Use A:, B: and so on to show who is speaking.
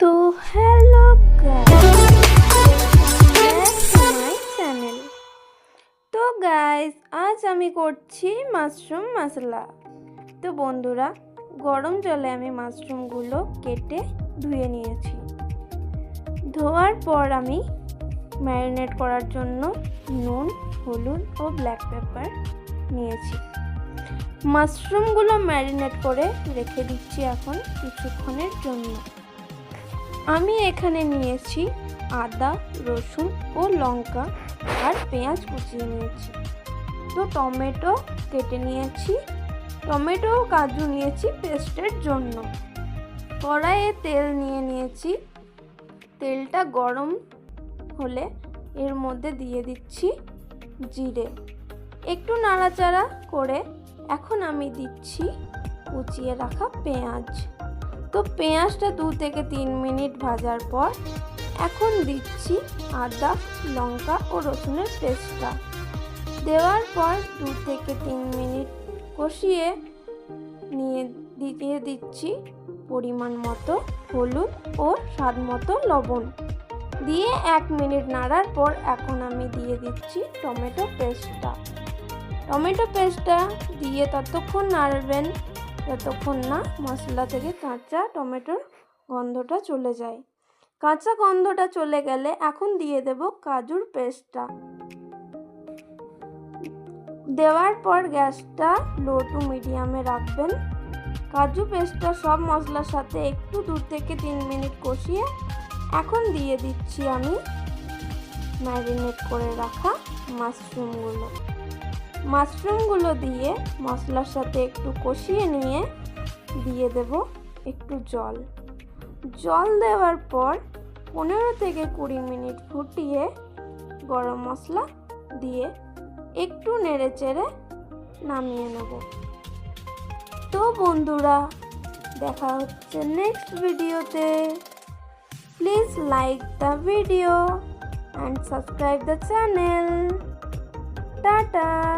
A: তো hello channel. তো guys, আজ আমি করছি মাশরুম মশলা। তো বন্ধুরা, গরম জলে আমি মাশরুমগুলো কেটে ধুয়ে নিয়েছি। ধোয়ার পর আমি ম্যারিনেট করার জন্য নুন, হলুদ ও ব্ল্যাক পেপার নিয়েছি। মাশরুমগুলো ম্যারিনেট করে রেখে দিচ্ছি এখন কিছুক্ষণের জন্য। আমি এখানে নিয়েছি আদা, রসুন ও লঙ্কা আর পেঁয়াজ কুচিয়ে নিয়েছি। তো টমেটো কেটে নিয়েছি, টমেটো ও কাজু নিয়েছি পেস্টের জন্য। কড়াইয়ে তেল নিয়েছি। তেলটা গরম হলে এর মধ্যে দিয়ে দিচ্ছি জিরে। একটু নাড়াচাড়া করে এখন আমি দিচ্ছি কুচিয়ে রাখা পেঁয়াজ। তো পেঁয়াজটা 2 থেকে 3 মিনিট ভাজার পর এখন দিচ্ছি আদা, লঙ্কা ও রসুনের পেস্টটা। দেওয়ার পর 2 থেকে 3 মিনিট কষিয়ে দিয়ে দিচ্ছি পরিমাণ মতো হলুদ ও স্বাদ মতো লবণ। দিয়ে 1 মিনিট নাড়ার পর এখন আমি দিয়ে দিচ্ছি টমেটো পেস্টটা। টমেটো পেস্টটা দিয়ে ততক্ষণ নাড়বেন যতক্ষণ না মশলা থেকে কাঁচা টমেটোর গন্ধটা চলে যায়। কাঁচা গন্ধটা চলে গেলে এখন দিয়ে দেব কাজুর পেস্টটা। দেওয়ার পর গ্যাসটা লো টু মিডিয়ামে রাখবেন। কাজু পেস্টটা সব মশলার সাথে একটু 2 থেকে 3 মিনিট কষিয়ে এখন দিয়ে দিচ্ছি আমি ম্যারিনেট করে রাখা মাশরুমগুলো দিয়ে মশলার সাথে একটু কষিয়ে নিয়ে দিয়ে দেব একটু জল দেওয়ার পর 15 থেকে 20 মিনিট ফুটিয়ে গরম মশলা দিয়ে একটু নেড়েচেড়ে নামিয়ে নেব। তো বন্ধুরা, দেখা হচ্ছে নেক্সট ভিডিওতে। Please like the video and subscribe the channel. Tata.